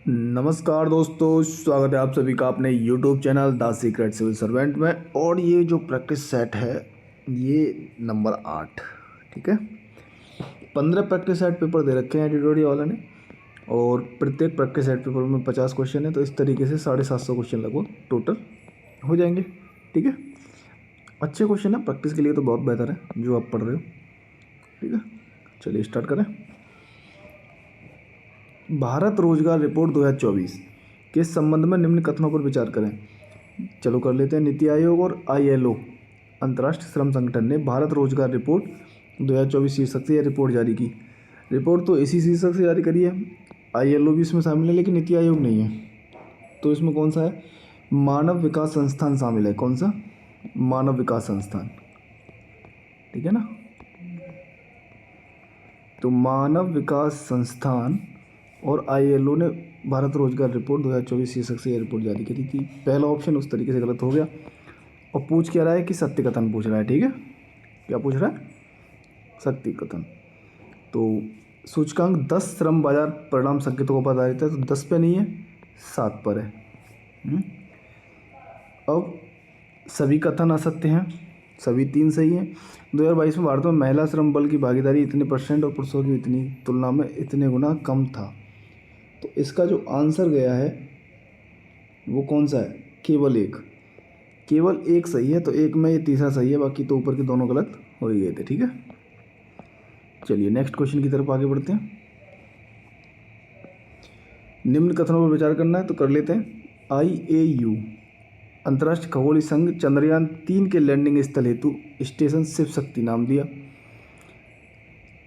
नमस्कार दोस्तों, स्वागत है आप सभी का अपने YouTube channel the secret civil servant में। और ये जो प्रैक्टिस सेट है ये नंबर 8, ठीक है। 15 प्रैक्टिस सेट पेपर दे रखे हैं एडिटोरियल वाला ने, और प्रत्येक प्रैक्टिस सेट पेपर में 50 क्वेश्चन है। तो इस तरीके से 750 क्वेश्चन लगभग टोटल हो जाएंगे, ठीक है। अच्छे क्वेश्चन है, प्रैक्टिस के लिए तो बहुत बेहतर है जो आप पढ़ रहे हो, ठीक है। चलिए स्टार्ट करें। भारत रोजगार रिपोर्ट 2024 के संबंध में निम्न कथनों पर विचार करें। चलो कर लेते हैं। नीति आयोग और ILO अंतर्राष्ट्रीय श्रम संगठन ने भारत रोजगार रिपोर्ट 2024 शीर्षक से यह रिपोर्ट जारी की। रिपोर्ट तो इसी शीर्षक से जारी करी है, ILO भी इसमें शामिल है लेकिन नीति आयोग नहीं है। तो इसमें कौन सा है? मानव विकास संस्थान शामिल है। कौन सा? मानव विकास संस्थान, ठीक है ना। तो मानव विकास संस्थान और ILO ने भारत रोजगार रिपोर्ट 2024 शीर्षक से यह रिपोर्ट जारी करी थी। पहला ऑप्शन उस तरीके से गलत हो गया। और पूछ क्या रहा है कि सत्य कथन पूछ रहा है, ठीक है। क्या पूछ रहा है? सत्य कथन। तो सूचकांक 10 श्रम बाजार परिणाम संकेतों को आधारित है, तो 10 पे नहीं है, 7 पर है। अब सभी कथन असत्य हैं, सभी 3 सही हैं। 2022 में भारत में महिला श्रम बल की भागीदारी इतने % और पुरुषों की इतनी तुलना में इतने गुना कम था। तो इसका जो आंसर गया है वो कौन सा है? केवल एक सही है। तो एक में ये तीसरा सही है, बाकी तो ऊपर के दोनों गलत हो ही गए थे, ठीक है। चलिए नेक्स्ट क्वेश्चन की तरफ आगे बढ़ते हैं। निम्न कथनों पर विचार करना है तो कर लेते हैं। IAU अंतर्राष्ट्रीय खगोलीय संघ चंद्रयान 3 के लैंडिंग स्थल हेतु स्टेशन शिव शक्ति नाम दिया।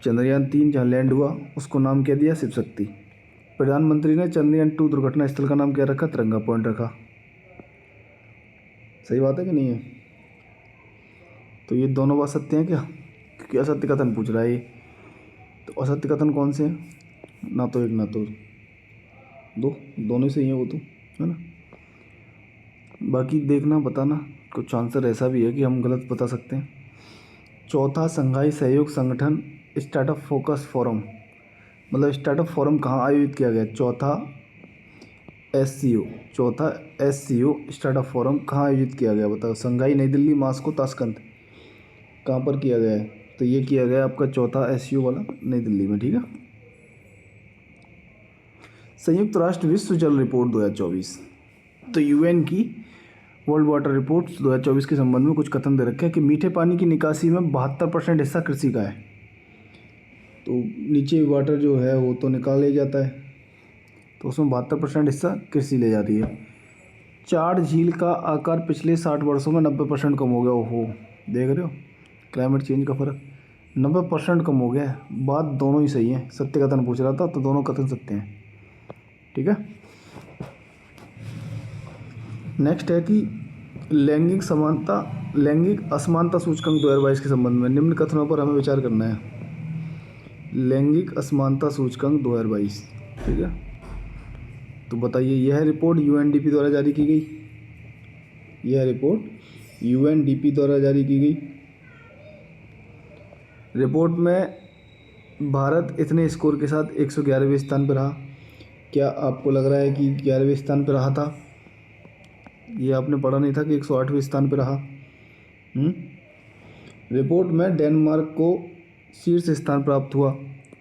चंद्रयान 3 जहाँ लैंड हुआ उसको नाम क्या दिया? शिव शक्ति। प्रधानमंत्री ने चंद्रयान 2 दुर्घटना स्थल का नाम क्या रखा? तिरंगा पॉइंट रखा। सही बात है कि नहीं है? तो ये दोनों बात सत्य हैं क्या? क्योंकि असत्य कथन पूछ रहा है ये। तो असत्य कथन कौन से हैं? ना तो एक ना तो दो, दोनों ही सही हैं वो तो, है ना। बाकी देखना बताना, कुछ आंसर ऐसा भी है कि हम गलत बता सकते हैं। चौथा संघाई सहयोग संगठन स्टार्टअप फोकस फोरम, मतलब स्टार्टअप फोरम कहाँ आयोजित किया गया? चौथा SCO स्टार्टअप फोरम कहाँ आयोजित किया गया? बताओ। संघाई, नई दिल्ली, मास्को, ताशकंद, कहाँ पर किया गया है? तो ये किया गया आपका चौथा SCO वाला नई दिल्ली में, ठीक है। संयुक्त राष्ट्र विश्व जल रिपोर्ट 2024, तो UN की वर्ल्ड वाटर रिपोर्ट 2024 के संबंध में कुछ कथन दे रखे हैं कि मीठे पानी की निकासी में 72% हिस्सा कृषि का है। तो नीचे वाटर जो है वो तो निकाल ले जाता है, तो उसमें 72% हिस्सा कृषि ले जाती है। चार झील का आकार पिछले 60 वर्षों में 90% कम हो गया। ओहो, देख रहे हो क्लाइमेट चेंज का फ़र्क, 90% कम हो गया है। बात दोनों ही सही है। सत्य कथन पूछ रहा था तो दोनों कथन सत्य हैं, ठीक है। नेक्स्ट है कि लैंगिक असमानता सूचकांक 2022 के संबंध में निम्न कथनों पर हमें विचार करना है। लैंगिक असमानता सूचकांक 2022, ठीक है। तो बताइए, यह रिपोर्ट UNDP द्वारा जारी की गई। यह रिपोर्ट UNDP द्वारा जारी की गई। रिपोर्ट में भारत इतने स्कोर के साथ 111वें स्थान पर रहा। क्या आपको लग रहा है कि 11वें स्थान पर रहा था? ये आपने पढ़ा नहीं था कि 108वें स्थान पर रहा? रिपोर्ट में डेनमार्क को शीर्ष स्थान प्राप्त हुआ।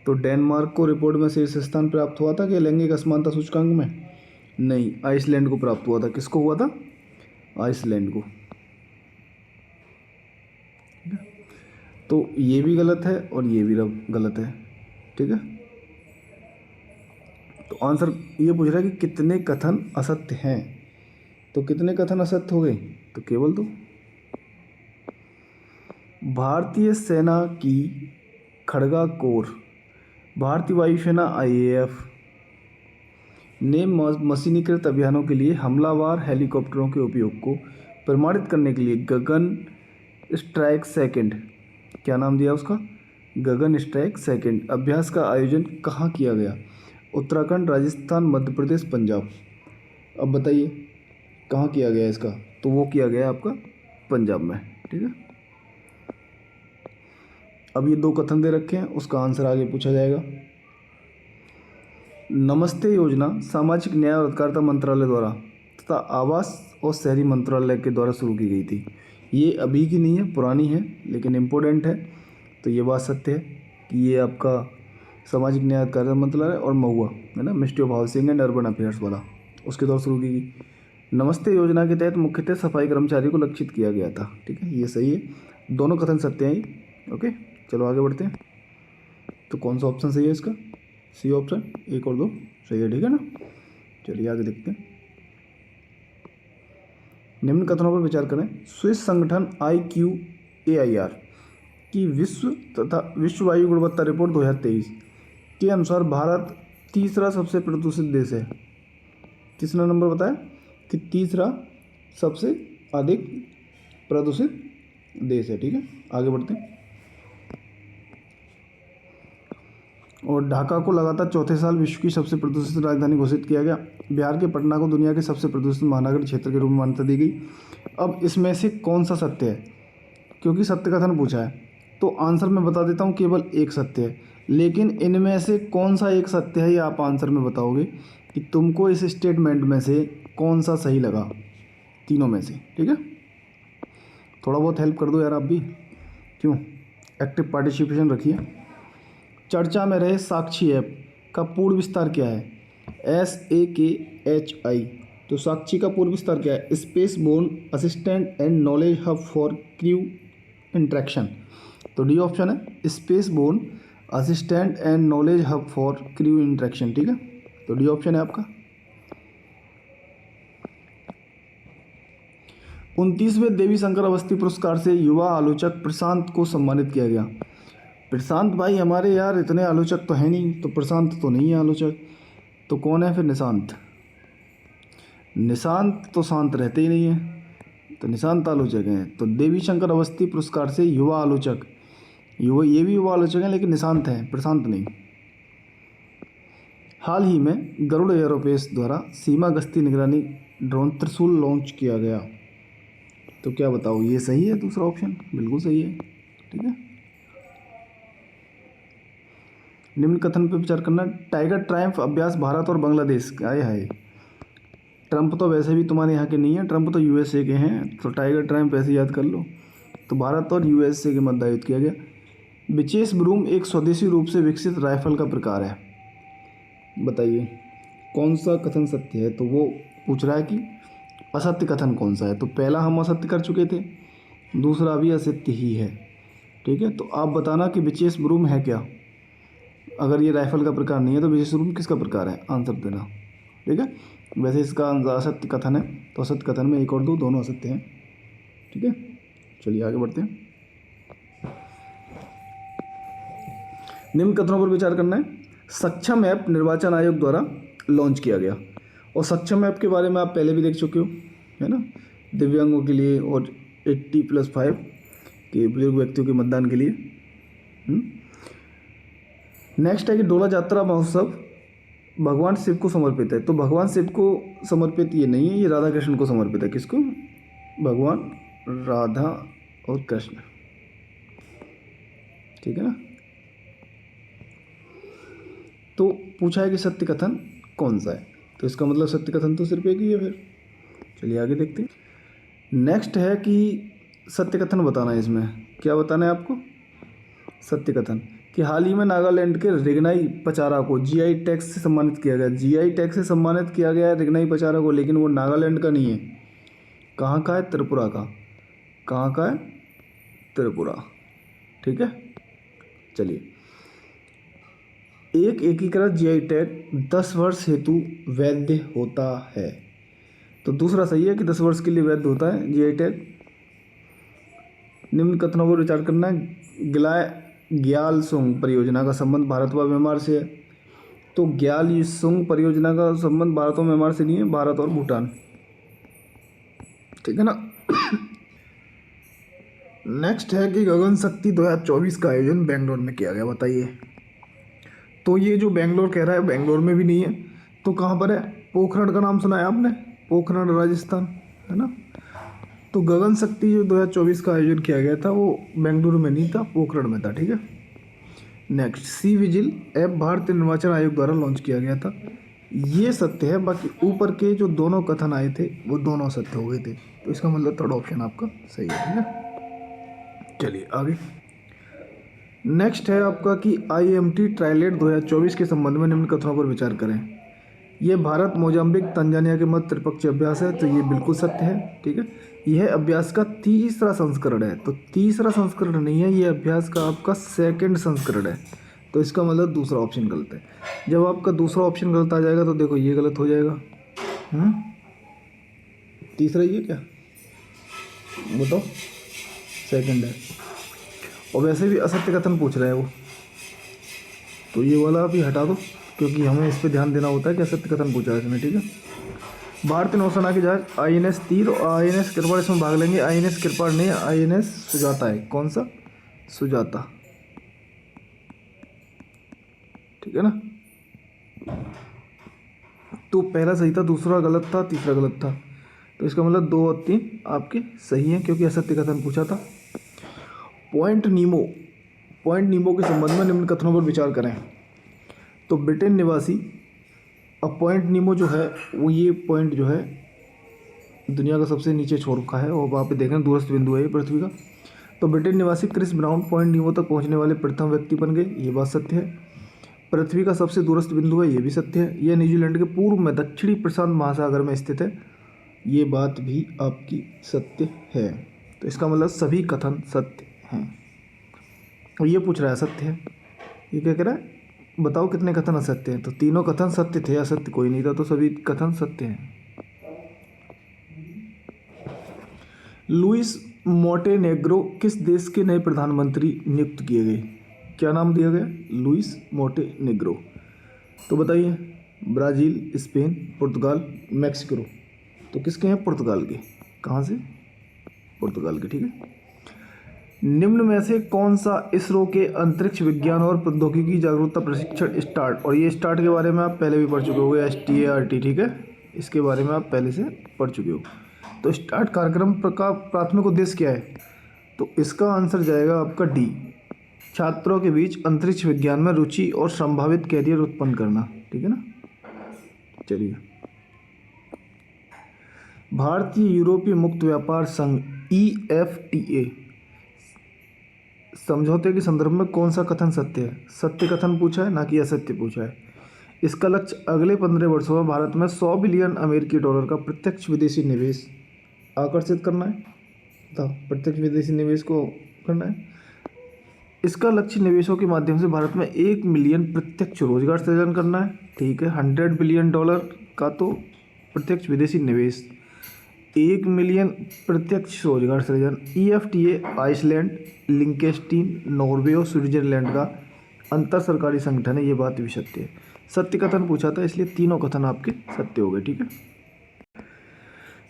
तो डेनमार्क को रिपोर्ट में शीर्ष स्थान प्राप्त हुआ था कि लैंगिक असमानता सूचकांक में? नहीं, आइसलैंड को प्राप्त हुआ था। किसको हुआ था? आइसलैंड को। तो ये भी गलत है और ये भी गलत है, ठीक है। तो आंसर ये पूछ रहा है कि कितने कथन असत्य हैं। तो कितने कथन असत्य हो गए? तो केवल 2। भारतीय सेना की खड़गा कोर, भारतीय वायुसेना IAF ने मशीनीकृत अभियानों के लिए हमलावर हेलीकॉप्टरों के उपयोग को प्रमाणित करने के लिए गगन स्ट्राइक सेकंड, क्या नाम दिया उसका? गगन स्ट्राइक सेकंड अभ्यास का आयोजन कहाँ किया गया? उत्तराखंड, राजस्थान, मध्य प्रदेश, पंजाब। अब बताइए कहाँ किया गया इसका? तो वो किया गया आपका पंजाब में, ठीक है। अब ये 2 कथन दे रखे हैं, उसका आंसर आगे पूछा जाएगा। नमस्ते योजना सामाजिक न्याय और अधिकारिता मंत्रालय द्वारा तथा आवास और शहरी मंत्रालय के द्वारा शुरू की गई थी। ये अभी की नहीं है, पुरानी है, लेकिन इम्पोर्टेंट है। तो ये बात सत्य है कि ये आपका सामाजिक न्याय अधिकारिता मंत्रालय और महुआ है ना, ministry of housing and urban affairs वाला, उसके द्वारा शुरू की गई। नमस्ते योजना के तहत मुख्यतः सफाई कर्मचारी को लक्षित किया गया था। ठीक है, ये सही है, दोनों कथन सत्य हैं ये। ओके, चलो आगे बढ़ते हैं। तो कौन सा ऑप्शन सही है इसका? सी ऑप्शन, 1 और 2 सही है। ठीक है ना, चलिए आगे देखते हैं। निम्न कथनों पर विचार करें। स्विस संगठन IQAIR की विश्व वायु गुणवत्ता रिपोर्ट 2023 के अनुसार भारत तीसरा सबसे प्रदूषित देश है। किसने नंबर बताया कि तीसरा सबसे अधिक प्रदूषित देश है। ठीक है, आगे बढ़ते हैं। और ढाका को लगातार चौथे साल विश्व की सबसे प्रदूषित राजधानी घोषित किया गया। बिहार के पटना को दुनिया के सबसे प्रदूषित महानगर क्षेत्र के रूप में मान्यता दी गई। अब इसमें से कौन सा सत्य है? क्योंकि सत्य कथन पूछा है तो आंसर में बता देता हूँ, केवल एक सत्य है, लेकिन इनमें से कौन सा एक सत्य है ये आप आंसर में बताओगे कि तुमको इस स्टेटमेंट में से कौन सा सही लगा, तीनों में से। ठीक है, थोड़ा बहुत हेल्प कर दो यार आप भी, क्यों, एक्टिव पार्टिसिपेशन रखिए। चर्चा में रहे साक्षी ऐप का पूर्ण विस्तार क्या है? SAKHI। तो साक्षी का पूर्ण विस्तार क्या है? Space borne assistant and knowledge hub for crew interaction. तो डी ऑप्शन है, space borne assistant and knowledge hub for crew interaction. ठीक है, तो डी ऑप्शन है आपका। 29वें देवी शंकर अवस्थी पुरस्कार से युवा आलोचक प्रशांत को सम्मानित किया गया। प्रशांत भाई हमारे यार इतने आलोचक तो है नहीं, तो प्रशांत तो नहीं है आलोचक, तो कौन है फिर? निशांत। निशांत तो शांत रहते ही नहीं है, तो निशांत आलोचक हैं। तो देवी शंकर अवस्थी पुरस्कार से युवा आलोचक, ये भी युवा आलोचक हैं, लेकिन निशांत हैं, प्रशांत नहीं। हाल ही में गरुड़ एयरोस्पेस द्वारा सीमा गश्ती निगरानी ड्रोन त्रिशूल लॉन्च किया गया। तो क्या बताओ, ये सही है? दूसरा ऑप्शन बिल्कुल सही है। ठीक है, निम्न कथन पर विचार करना। टाइगर ट्रायम्फ अभ्यास भारत और बांग्लादेश, आए हाय, ट्रंप तो वैसे भी तुम्हारे यहाँ के नहीं हैं, ट्रंप तो USA के हैं, तो टाइगर ट्रायम्फ ऐसे याद कर लो। तो भारत और USA के मध्य आयोजित किया गया। विशेष ब्रूम एक स्वदेशी रूप से विकसित राइफल का प्रकार है। बताइए कौन सा कथन सत्य है? तो वो पूछ रहा है कि असत्य कथन कौन सा है। तो पहला हम असत्य कर चुके थे, दूसरा भी असत्य ही है। ठीक है, तो आप बताना कि विशेष ब्रूम है क्या। अगर ये राइफल का प्रकार नहीं है तो विशेष ब्रूम किसका प्रकार है, आंसर देना। ठीक है, वैसे इसका असत्य कथन है, तो असत्य कथन में 1 और 2 दोनों असत्य हैं। ठीक है, चलिए आगे बढ़ते हैं। निम्न कथनों पर विचार करना है। सक्षम ऐप निर्वाचन आयोग द्वारा लॉन्च किया गया। और सक्षम ऐप के बारे में आप पहले भी देख चुके हो, है ना, दिव्यांगों के लिए और 80+5 के बुजुर्ग व्यक्तियों के मतदान के लिए। नेक्स्ट है कि डोला यात्रा महोत्सव भगवान शिव को समर्पित है। तो भगवान शिव को समर्पित ये नहीं है, ये राधा कृष्ण को समर्पित है। किसको? भगवान राधा और कृष्ण। ठीक है ना, तो पूछा है कि सत्य कथन कौन सा है, तो इसका मतलब सत्य कथन तो सिर्फ एक ही है। फिर चलिए आगे देखते हैं। नेक्स्ट है कि सत्य कथन बताना है। इसमें क्या बताना है आपको? सत्य कथन कि हाल ही में नागालैंड के रिगनाई पचारा को GI टैग से सम्मानित किया गया। GI टैग से सम्मानित किया गया है रिगनाई पचारा को, लेकिन वो नागालैंड का नहीं है। कहाँ का है? त्रिपुरा का। कहाँ का है? त्रिपुरा। ठीक है, चलिए। एक एकीकृत GI टैग 10 वर्ष हेतु वैध होता है। तो दूसरा सही है कि 10 वर्ष के लिए वैध होता है GI टैग। निम्न कथनों पर विचार करना है। ग्यालसूंग परियोजना का संबंध भारत व म्यांमार से है। तो ग्यालसूंग परियोजना का संबंध भारत और म्यांमार से नहीं है, भारत और भूटान। ठीक है ना। नेक्स्ट है कि गगन शक्ति 2024 का आयोजन बेंगलोर में किया गया। बताइए, तो ये जो बेंगलोर कह रहा है, बेंगलोर में भी नहीं है, तो कहाँ पर है? पोखरण का नाम सुना है आपने? पोखरण राजस्थान, है ना। तो गगन शक्ति जो 2024 का आयोजन किया गया था वो बेंगलुरु में नहीं था, पोखरण में था। ठीक है, नेक्स्ट, सी विजिल ऐप भारतीय निर्वाचन आयोग द्वारा लॉन्च किया गया था। ये सत्य है, बाकी ऊपर के जो दोनों कथन आए थे वो दोनों सत्य हो गए थे, तो इसका मतलब थर्ड ऑप्शन आपका सही है। ठीक है, चलिए आगे। नेक्स्ट है आपका कि IMT ट्राइलेट 2024 के संबंध में निम्न कथनों पर विचार करें। ये भारत, मोजाम्बिक, तंजानिया के मध्य त्रिपक्षीय अभ्यास है, तो ये बिल्कुल सत्य है। ठीक है, यह अभ्यास का तीसरा संस्करण है, तो तीसरा संस्करण नहीं है, ये अभ्यास का आपका सेकंड संस्करण है, तो इसका मतलब दूसरा ऑप्शन गलत है। जब आपका दूसरा ऑप्शन गलत आ जाएगा तो देखो ये गलत हो जाएगा। तीसरा ये क्या बताओ, सेकंड है, और वैसे भी असत्य कथन पूछ रहा है वो, तो ये वाला भी हटा दो, क्योंकि हमें इस पे ध्यान देना होता है कि असत्य कथन पूछा है इसमें। ठीक है, भारतीय नौसेना के जहाज INS तीर और INS कृपाण इसमें भाग लेंगे। INS कृपाण नहीं, INS सुजाता है। कौन सा? सुजाता। ठीक है ना, तो पहला सही था, दूसरा गलत था, तीसरा गलत था, तो इसका मतलब 2 और 3 आपके सही हैं, क्योंकि असत्य कथन पूछा था। पॉइंट नीमो के संबंध में निम्न कथनों पर विचार करें। तो ब्रिटेन निवासी, अब पॉइंट नीमो जो है वो ये पॉइंट जो है दुनिया का सबसे नीचे छोर का है, और वहाँ पे देखें दूरस्थ बिंदु है ये पृथ्वी का। तो ब्रिटेन निवासी क्रिस ब्राउन पॉइंट नीमो तक पहुँचने वाले प्रथम व्यक्ति बन गए, ये बात सत्य है। पृथ्वी का सबसे दूरस्थ बिंदु है, ये भी सत्य है। यह न्यूजीलैंड के पूर्व में दक्षिणी प्रशांत महासागर में स्थित है, ये बात भी आपकी सत्य है। तो इसका मतलब सभी कथन सत्य हैं। और ये पूछ रहा है सत्य है, ये क्या कह रहा है, बताओ कितने कथन असत्य हैं। तो तीनों कथन सत्य थे, असत्य कोई नहीं था, तो सभी कथन सत्य हैं। लुइस मोंटेनेग्रो किस देश के नए प्रधानमंत्री नियुक्त किए गए? क्या नाम दिया गया? Luis Montenegro. तो बताइए, ब्राज़ील, स्पेन, पुर्तगाल, मैक्सिको। तो किसके हैं? पुर्तगाल के। कहाँ से? पुर्तगाल के। ठीक है, निम्न में से कौन सा इसरो के अंतरिक्ष विज्ञान और प्रौद्योगिकी जागरूकता प्रशिक्षण स्टार्ट, और ये स्टार्ट के बारे में आप पहले भी पढ़ चुके होंगे, START। ठीक है, इसके बारे में आप पहले से पढ़ चुके हो। तो स्टार्ट कार्यक्रम का प्राथमिक उद्देश्य क्या है? तो इसका आंसर जाएगा आपका D, छात्रों के बीच अंतरिक्ष विज्ञान में रुचि और संभावित कैरियर उत्पन्न करना। ठीक है ना, चलिए। भारतीय यूरोपीय मुक्त व्यापार संघ EFTA समझौते के संदर्भ में कौन सा कथन सत्य है? सत्य कथन पूछा है, ना कि असत्य पूछा है। इसका लक्ष्य अगले 15 वर्षों में भारत में $100 बिलियन अमेरिकी डॉलर का प्रत्यक्ष विदेशी निवेश आकर्षित करना है। तो प्रत्यक्ष विदेशी निवेश को करना है। इसका लक्ष्य निवेशों के माध्यम से भारत में 1 मिलियन प्रत्यक्ष रोजगार सृजन करना है। ठीक है, $100 बिलियन का तो प्रत्यक्ष विदेशी निवेश, 1 मिलियन प्रत्यक्ष रोजगार सृजन। EFTA आइसलैंड, लिंकेस्टीन, नॉर्वे और स्विट्जरलैंड का अंतर सरकारी संगठन है, ये बात भी सत्य है। सत्य कथन पूछा था, इसलिए तीनों कथन आपके सत्य हो गए। ठीक है,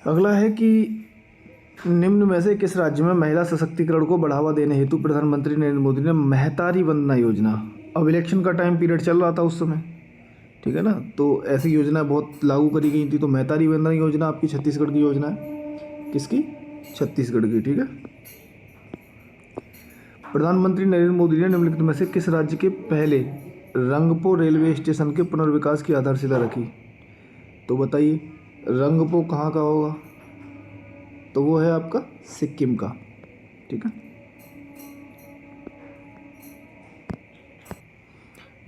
अगला है कि निम्न में से किस राज्य में महिला सशक्तिकरण को बढ़ावा देने हेतु प्रधानमंत्री नरेंद्र मोदी ने महतारी वंदना योजना, अब इलेक्शन का टाइम पीरियड चल रहा था उस समय, ठीक है ना, तो ऐसी योजना बहुत लागू करी गई थी। तो महतारी वंदना योजना आपकी छत्तीसगढ़ की योजना है। किसकी? छत्तीसगढ़ की। ठीक है, प्रधानमंत्री नरेंद्र मोदी ने निम्नलिखित में से किस राज्य के पहले रंगपो रेलवे स्टेशन के पुनर्विकास की आधारशिला रखी? तो बताइए, रंगपो कहाँ का होगा? तो वो है आपका सिक्किम का। ठीक है,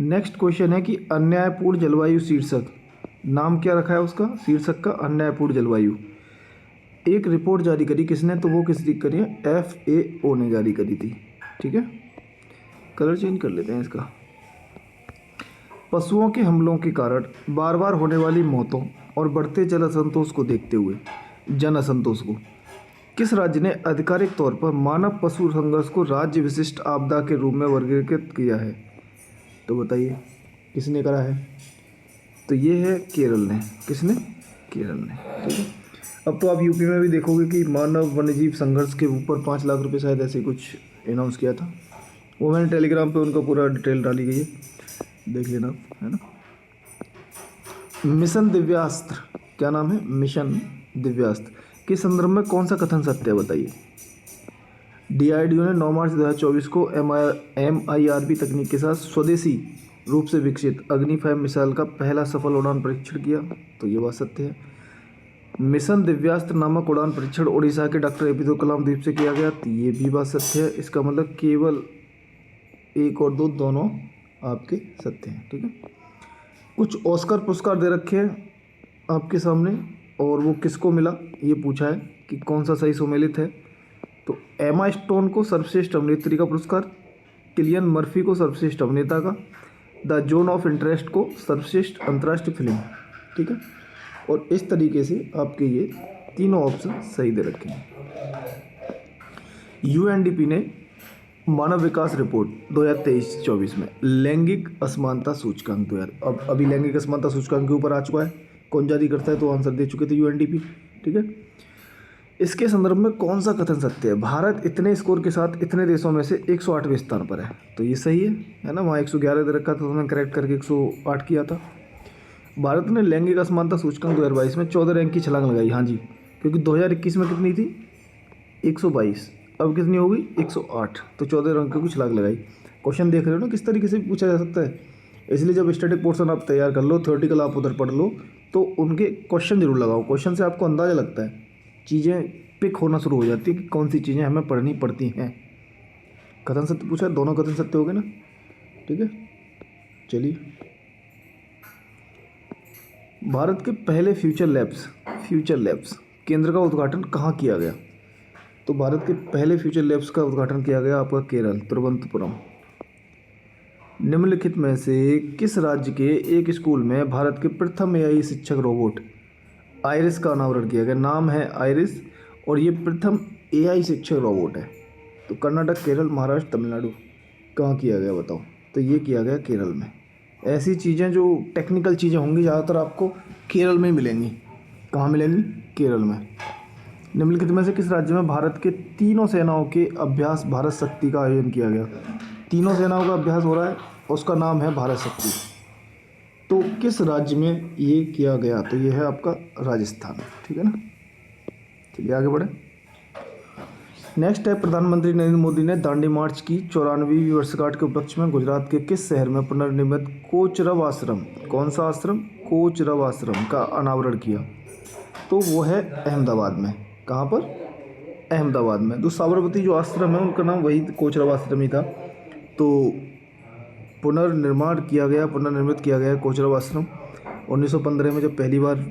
नेक्स्ट क्वेश्चन है कि अन्यायपूर्ण जलवायु शीर्षक, नाम क्या रखा है उसका? शीर्षक का अन्यायपूर्ण जलवायु। एक रिपोर्ट जारी करी किसने? तो वो किसने करी है? FAO ने जारी करी थी। ठीक है, कलर चेंज कर लेते हैं इसका। पशुओं के हमलों के कारण बार बार होने वाली मौतों और बढ़ते जन असंतोष को देखते हुए किस राज्य ने आधिकारिक तौर पर मानव पशु संघर्ष को राज्य विशिष्ट आपदा के रूप में वर्गीकृत किया है? तो बताइए किसने करा है? तो ये है केरल ने। किसने? केरल ने। ठीक है, अब तो आप यूपी में भी देखोगे कि मानव वन्यजीव संघर्ष के ऊपर 5 लाख रुपए शायद ऐसे कुछ अनाउंस किया था, वो मैंने टेलीग्राम पे उनका पूरा डिटेल डाली गई है, देख लेना, है ना। मिशन दिव्यास्त्र, क्या नाम है? मिशन दिव्यास्त्र के संदर्भ में कौन सा कथन सत्य है? बताइए। DRDO ने 9 मार्च 2024 को MIRV तकनीक के साथ स्वदेशी रूप से विकसित अग्नि 5 मिसाइल का पहला सफल उड़ान परीक्षण किया। तो ये बात सत्य है। मिशन दिव्यास्त्र नामक उड़ान परीक्षण उड़ीसा के डॉक्टर APJ कलाम द्वीप से किया गया। तो ये भी बात सत्य है। इसका मतलब केवल 1 और 2 दोनों आपके सत्य हैं। ठीक है। कुछ ऑस्कर पुरस्कार दे रखे हैं आपके सामने और वो किसको मिला ये पूछा है कि कौन सा सही सुमेलित है। तो एमा स्टोन को सर्वश्रेष्ठ अभिनेत्री का पुरस्कार, किलियन मर्फी को सर्वश्रेष्ठ अभिनेता का, द जोन ऑफ इंटरेस्ट को सर्वश्रेष्ठ अंतर्राष्ट्रीय फिल्म। ठीक है। और इस तरीके से आपके ये तीनों ऑप्शन सही दे रखे हैं। UNDP ने मानव विकास रिपोर्ट 2023-24 में लैंगिक असमानता सूचकांक 2000 अब अभी लैंगिक असमानता सूचकांक के ऊपर आ चुका है। कौन जारी करता है तो आंसर दे चुके थे UNDP। ठीक है। इसके संदर्भ में कौन सा कथन सत्य है? भारत इतने स्कोर के साथ इतने देशों में से 108वें स्थान पर है। तो ये सही है ना। वहाँ 111 दे रखा था तो मैंने करेक्ट करके 108 किया था। भारत ने लैंगिक असमानता सूचकांक 2022 में 14 रैंक की छलांग लगाई। हाँ जी, क्योंकि 2021 में कितनी थी? 122। अब कितनी हो गई? 108। तो 14 रैंक की छलांग लगाई। क्वेश्चन देख रहे हो ना किस तरीके से पूछा जा सकता है। इसलिए जब स्टैटिक पोर्शन आप तैयार कर लो, थ्योरेटिकल आप उधर पढ़ लो, तो उनके क्वेश्चन जरूर लगाओ। क्वेश्चन से आपको अंदाज़ा लगता है, चीज़ें पिक होना शुरू हो जाती है कि कौन सी चीज़ें हमें पढ़नी पड़ती हैं। कथन सत्य पूछा, दोनों कथन सत्य हो गए ना। ठीक है। चलिए, भारत के पहले फ्यूचर लैब्स केंद्र का उद्घाटन कहाँ किया गया? तो भारत के पहले फ्यूचर लैब्स का उद्घाटन किया गया आपका केरल, तिरुवनंतपुरम। निम्नलिखित में से किस राज्य के एक स्कूल में भारत के प्रथम AI शिक्षक रोबोट आइरिस का अनावरण किया गया? नाम है आइरिस और ये प्रथम AI शिक्षक रोबोट है। तो कर्नाटक, केरल, महाराष्ट्र, तमिलनाडु, कहाँ किया गया बताओ? तो ये किया गया केरल में। ऐसी चीज़ें जो टेक्निकल चीज़ें होंगी ज़्यादातर आपको केरल में मिलेंगी। कहाँ मिलेंगी? केरल में। निम्नलिखित में से किस राज्य में भारत के तीनों सेनाओं के अभ्यास भारत शक्ति का आयोजन किया गया? तीनों सेनाओं का अभ्यास हो रहा है, उसका नाम है भारत शक्ति। तो किस राज्य में ये किया गया? तो ये है आपका राजस्थान। ठीक है ना। चलिए आगे बढ़े। नेक्स्ट है, प्रधानमंत्री नरेंद्र मोदी ने दांडी मार्च की 94वीं वर्षगांठ के उपलक्ष्य में गुजरात के किस शहर में पुनर्निर्मित कोचरब आश्रम, कौन सा आश्रम? कोचरब आश्रम का अनावरण किया? तो वो है अहमदाबाद में। कहाँ पर? अहमदाबाद में। तो साबरमती जो आश्रम है उनका नाम वही कोचरब आश्रम ही था। तो पुनर्निर्मित किया गया कोचरब आश्रम 1915 में, जब पहली बार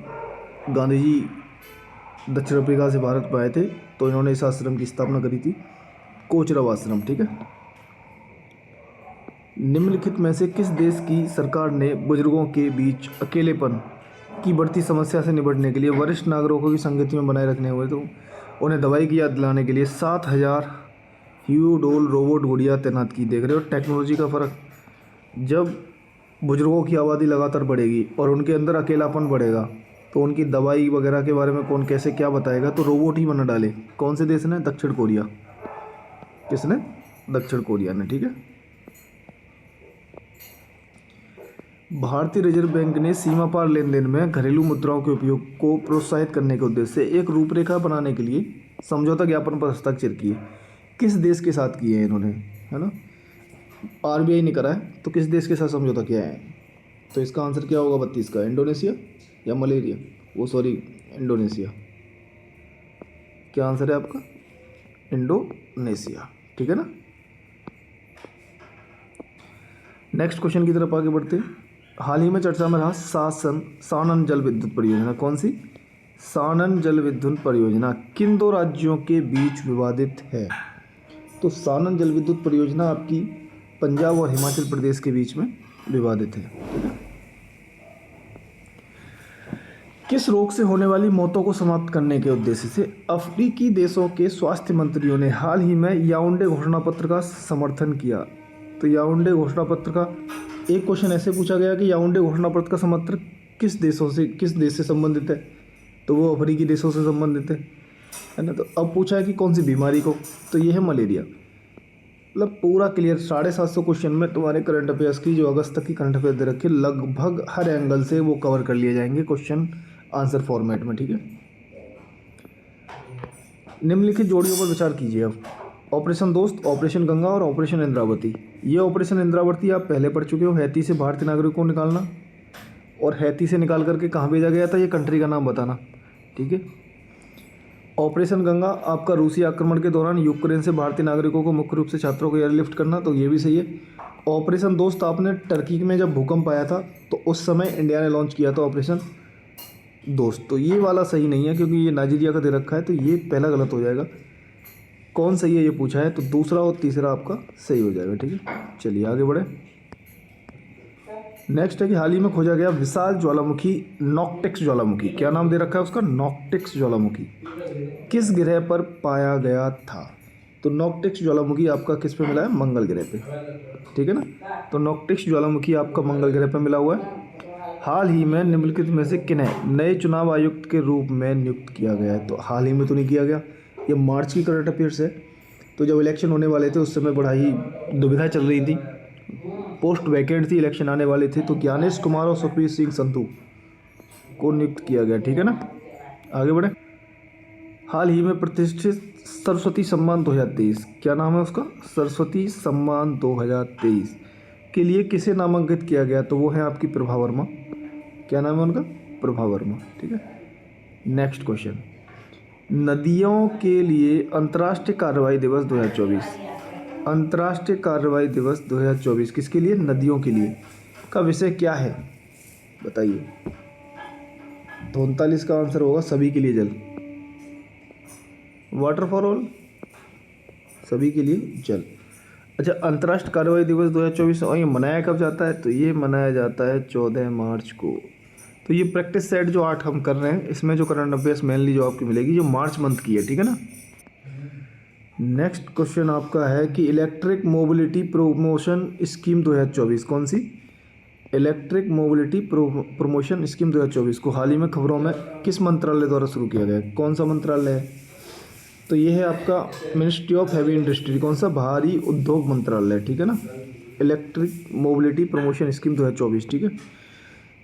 गांधी जी दक्षिण अफ्रीका से भारत में आए थे तो इन्होंने इस आश्रम की स्थापना करी थी, कोचरब आश्रम। ठीक है। निम्नलिखित में से किस देश की सरकार ने बुजुर्गों के बीच अकेलेपन की बढ़ती समस्या से निपटने के लिए वरिष्ठ नागरिकों की संगति में बनाए रखने हुए तो उन्हें दवाई की याद दिलाने के लिए 7000 ह्यूडोल रोबोट गुड़िया तैनात की? देख रहे हो टेक्नोलॉजी का फ़र्क। जब बुजुर्गों की आबादी लगातार बढ़ेगी और उनके अंदर अकेलापन बढ़ेगा तो उनकी दवाई वगैरह के बारे में कौन कैसे क्या बताएगा? तो रोबोट ही बना डाले। कौन से देश ने? दक्षिण कोरिया। किसने? दक्षिण कोरिया ने। ठीक है। भारतीय रिजर्व बैंक ने सीमा पार लेन देन में घरेलू मुद्राओं के उपयोग को प्रोत्साहित करने के उद्देश्य से एक रूपरेखा बनाने के लिए समझौता ज्ञापन पर हस्ताक्षर किए। किस देश के साथ किए हैं इन्होंने? है ना। RBI ने करा है। तो किस देश के साथ समझौता किया है? तो इसका आंसर क्या होगा 32 का? इंडोनेशिया या मलेरिया? इंडोनेशिया। क्या आंसर है आपका? इंडोनेशिया। ठीक है ना। नेक्स्ट क्वेश्चन की तरफ आगे बढ़ते हैं। हाल ही में चर्चा में रहा सानन जल विद्युत परियोजना, कौन सी? सानन जल विद्युत परियोजना किन दो राज्यों के बीच विवादित है? तो सानन जल विद्युत परियोजना आपकी पंजाब और हिमाचल प्रदेश के बीच में विवादित है। किस रोग से होने वाली मौतों को समाप्त करने के उद्देश्य से अफ्रीकी देशों के स्वास्थ्य मंत्रियों ने हाल ही में याओंडे घोषणा पत्र का समर्थन किया? तो याओंडे घोषणा पत्र का एक क्वेश्चन ऐसे पूछा गया कि याओंडे घोषणा पत्र का समर्थन किस देश से संबंधित है? तो वो अफ्रीकी देशों से संबंधित है ना। तो अब पूछा है कि कौन सी बीमारी को? तो ये है मलेरिया। मतलब पूरा क्लियर 750 क्वेश्चन में तुम्हारे करंट अफेयर्स की जो अगस्त तक की करंट अफेयर दे रखी है, लगभग हर एंगल से वो कवर कर लिए जाएंगे क्वेश्चन आंसर फॉर्मेट में। ठीक है। निम्नलिखित जोड़ियों पर विचार कीजिए। अब ऑपरेशन दोस्त, ऑपरेशन गंगा और ऑपरेशन इंद्रावती। ये ऑपरेशन इंद्रावती आप पहले पढ़ चुके हो, हैती से भारतीय नागरिकों को निकालना, और हैती से निकाल करके कहाँ भेजा गया था, ये कंट्री का नाम बताना, ठीक है। ऑपरेशन गंगा आपका रूसी आक्रमण के दौरान यूक्रेन से भारतीय नागरिकों को मुख्य रूप से छात्रों को एयरलिफ्ट करना, तो ये भी सही है। ऑपरेशन दोस्त आपने टर्की में जब भूकंप आया था तो उस समय इंडिया ने लॉन्च किया था ऑपरेशन दोस्त, तो ये वाला सही नहीं है क्योंकि ये नाइजीरिया का दे रखा है, तो ये पहला गलत हो जाएगा। कौन सही है ये पूछा है, तो दूसरा और तीसरा आपका सही हो जाएगा, ठीक है। चलिए आगे बढ़े। नेक्स्ट है कि हाल ही में खोजा गया विशाल ज्वालामुखी नॉकटिक्स ज्वालामुखी, क्या नाम दे रखा है उसका, नॉकटिक्स ज्वालामुखी, किस ग्रह पर पाया गया था। तो नॉकटिक्स ज्वालामुखी आपका किस पे मिला है, मंगल ग्रह पे, ठीक है ना। तो नॉकटिक्स ज्वालामुखी आपका मंगल ग्रह पे मिला हुआ है। हाल ही में निम्नलिखित में से किन्हें नए चुनाव आयुक्त के रूप में नियुक्त किया गया है, तो हाल ही में तो नहीं किया गया, ये मार्च की करंट अफेयर्स है। तो जब इलेक्शन होने वाले थे उस समय बड़ा ही दुविधा चल रही थी, पोस्ट वैकेंट थी, इलेक्शन आने वाले थे, तो ज्ञानेश कुमार और सुखबीर सिंह संधू को नियुक्त किया गया, ठीक है ना। आगे बढ़े। हाल ही में प्रतिष्ठित सरस्वती सम्मान 2023, क्या नाम है उसका, सरस्वती सम्मान 2023 के लिए किसे नामांकित किया गया, तो वो है आपकी प्रभा वर्मा, क्या नाम है उनका, प्रभा वर्मा, ठीक है। नेक्स्ट क्वेश्चन, नदियों के लिए अंतर्राष्ट्रीय कार्रवाई दिवस 2024, अंतर्राष्ट्रीय कार्रवाई दिवस 2024 किसके लिए, नदियों के लिए, का विषय क्या है बताइए। तो 39 का आंसर होगा सभी के लिए जल, वाटर फॉर ऑल, सभी के लिए जल। अच्छा, अंतर्राष्ट्रीय कार्रवाई दिवस 2024 और ये मनाया कब जाता है, तो ये मनाया जाता है 14 मार्च को। तो ये प्रैक्टिस सेट जो 8 हम कर रहे हैं, इसमें जो करंट अफेयर्स मेनली जो आपकी मिलेगी जो मार्च मंथ की है, ठीक है ना। नेक्स्ट क्वेश्चन आपका है कि इलेक्ट्रिक मोबिलिटी प्रमोशन स्कीम 2024 कौन सी, इलेक्ट्रिक मोबिलिटी प्रमोशन स्कीम 2024 को हाल ही में खबरों में किस मंत्रालय द्वारा शुरू किया गया है, कौन सा मंत्रालय है, तो ये है आपका मिनिस्ट्री ऑफ हैवी इंडस्ट्री, कौन सा, भारी उद्योग मंत्रालय, ठीक है ना। इलेक्ट्रिक मोबिलिटी प्रमोशन स्कीम 2024, ठीक है।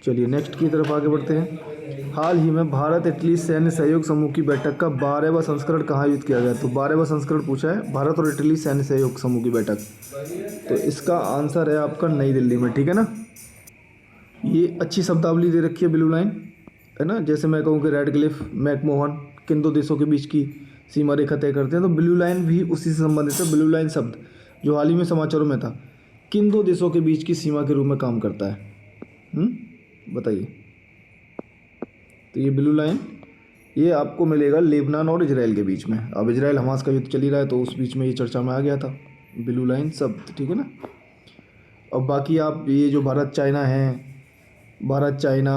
चलिए नेक्स्ट की तरफ आगे बढ़ते हैं। हाल ही में भारत इटली सैन्य सहयोग समूह की बैठक का 12वां संस्करण कहाँ आयोजित किया गया, तो 12वां संस्करण पूछा है, भारत और इटली सैन्य सहयोग समूह की बैठक, तो इसका आंसर है आपका नई दिल्ली में, ठीक है ना। ये अच्छी शब्दावली दे रखी है, ब्लू लाइन है ना, जैसे मैं कहूँ कि रेडक्लिफ, मैकमोहन किन दो देशों के बीच की सीमा रेखा तय करते हैं, तो ब्लू लाइन भी उसी से संबंधित है। ब्लू लाइन शब्द जो हाल ही में समाचारों में था, किन दो देशों के बीच की सीमा के रूप में काम करता है, बताइए। तो ये ब्लू लाइन ये आपको मिलेगा लेबनान और इजराइल के बीच में, अब इजराइल हमास का युद्ध चल ही रहा है तो उस बीच में ये चर्चा में आ गया था ब्लू लाइन शब्द, ठीक है ना। और बाकी आप ये जो भारत चाइना है, भारत चाइना,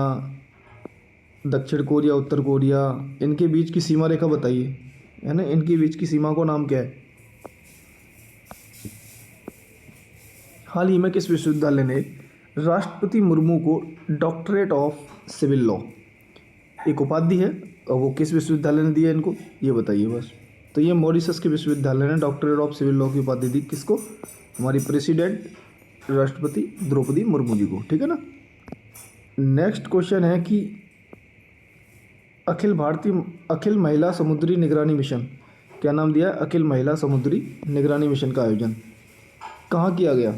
दक्षिण कोरिया, उत्तर कोरिया, इनके बीच की सीमा रेखा बताइए, है ना, इनके बीच की सीमा को नाम क्या है। हाल ही में किस विश्वविद्यालय ने राष्ट्रपति मुर्मू को डॉक्टरेट ऑफ सिविल लॉ एक उपाधि है, और वो किस विश्वविद्यालय ने दिया इनको, ये बताइए बस। तो ये मॉरिशस के विश्वविद्यालय ने डॉक्टरेट ऑफ सिविल लॉ की उपाधि दी किसको, हमारी प्रेसिडेंट राष्ट्रपति द्रौपदी मुर्मू जी को, ठीक है ना। नेक्स्ट क्वेश्चन है कि अखिल महिला समुद्री निगरानी मिशन, क्या नाम दिया, अखिल महिला समुद्री निगरानी मिशन का आयोजन कहाँ किया गया,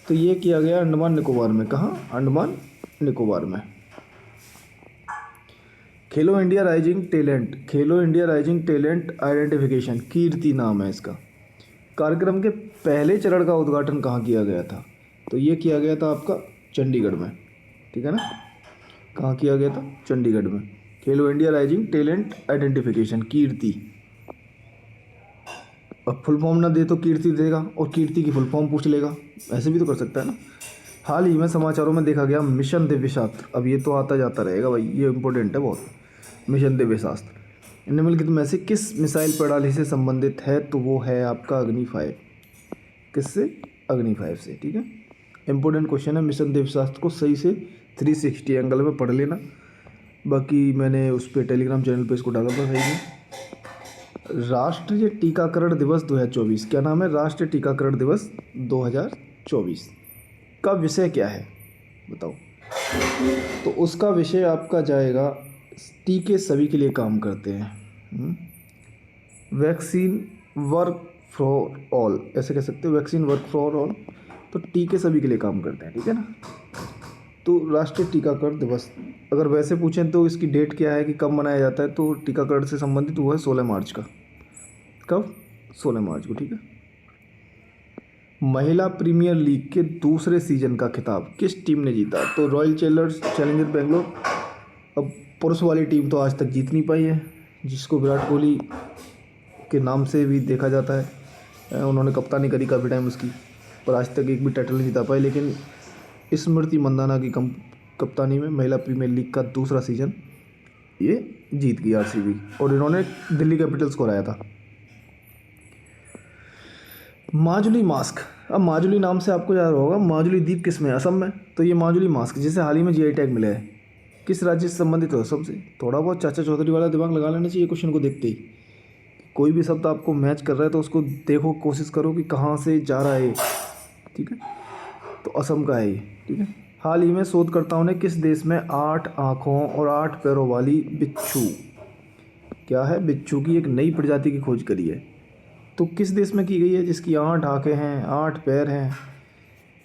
तो ये किया गया अंडमान निकोबार में, कहाँ, अंडमान निकोबार में। खेलो इंडिया राइजिंग टैलेंट, खेलो इंडिया राइजिंग टैलेंट आइडेंटिफिकेशन, कीर्ति नाम है इसका, कार्यक्रम के पहले चरण का उद्घाटन कहाँ किया गया था, तो ये किया गया था आपका चंडीगढ़ में, ठीक है ना। कहाँ किया गया था, चंडीगढ़ में। खेलो इंडिया राइजिंग टैलेंट आइडेंटिफिकेशन, कीर्ति, अब फुल फॉर्म ना दे तो कीर्ति देगा, और कीर्ति की फुल फॉर्म पूछ लेगा, ऐसे भी तो कर सकता है ना। हाल ही में समाचारों में देखा गया मिशन दिव्यशास्त्र, अब ये तो आता जाता रहेगा भाई, ये इंपॉर्टेंट है बहुत, मिशन दिव्यशास्त्र निम्नलिखित में से किस मिसाइल प्रणाली से संबंधित है, तो वो है आपका अग्नि 5, किससे, अग्नि 5 से, ठीक है। इंपॉर्टेंट क्वेश्चन है, मिशन दिव्यशास्त्र को सही से 360 एंगल में पढ़ लेना, बाकी मैंने उस पर टेलीग्राम चैनल पे इसको डाला था सही में। राष्ट्रीय टीकाकरण दिवस 2024, क्या नाम है, राष्ट्रीय टीकाकरण दिवस 2024 का विषय क्या है बताओ, तो उसका विषय आपका जाएगा टीके सभी के लिए काम करते हैं, वैक्सीन वर्क फॉर ऑल, ऐसे कह सकते हो, वैक्सीन वर्क फॉर ऑल। तो टीके सभी के लिए काम करते हैं, ठीक है ना। तो राष्ट्रीय टीकाकरण दिवस अगर वैसे पूछें तो इसकी डेट क्या है कि कब मनाया जाता है, तो टीकाकरण से संबंधित वो है 16 मार्च का। कब? 16 मार्च को, ठीक है। महिला प्रीमियर लीग के दूसरे सीजन का खिताब किस टीम ने जीता? तो रॉयल चैलेंजर बेंगलोर। अब पुरुष वाली टीम तो आज तक जीत नहीं पाई है, जिसको विराट कोहली के नाम से भी देखा जाता है। उन्होंने कप्तानी करी काफ़ी टाइम उसकी, पर आज तक एक भी टाइटल नहीं जीता पाए। लेकिन स्मृति मंदाना की कप्तानी में महिला प्रीमियर लीग का दूसरा सीजन ये जीत गई आरसीबी, और इन्होंने दिल्ली कैपिटल्स को हराया था। माजुली मास्क, अब माजुली नाम से आपको याद होगा, माजुली द्वीप किस में है? असम में। तो ये माजुली मास्क जिसे हाल ही में जीआई टैग मिला है, किस राज्य से संबंधित हो? सबसे थोड़ा बहुत चाचा चौधरी वाला दिमाग लगा लेना चाहिए क्वेश्चन को देखते ही। कोई भी शब्द आपको मैच कर रहा है तो उसको देखो, कोशिश करो कि कहाँ से जा रहा है, ठीक है। तो असम का है ये, ठीक है। हाल ही में शोधकर्ताओं ने किस देश में 8 आँखों और 8 पैरों वाली बिच्छू, क्या है, बिच्छू की एक नई प्रजाति की खोज करी है? तो किस देश में की गई है जिसकी 8 आँखें हैं, 8 पैर हैं?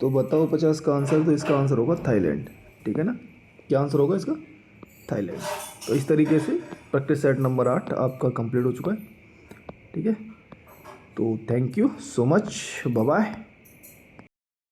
तो बताओ 50 का आंसर। तो इसका आंसर होगा थाईलैंड, ठीक है ना। क्या आंसर होगा इसका? थाईलैंड। तो इस तरीके से प्रैक्टिस सेट नंबर 8 आपका कंप्लीट हो चुका है, ठीक है। तो thank you so much, bye bye.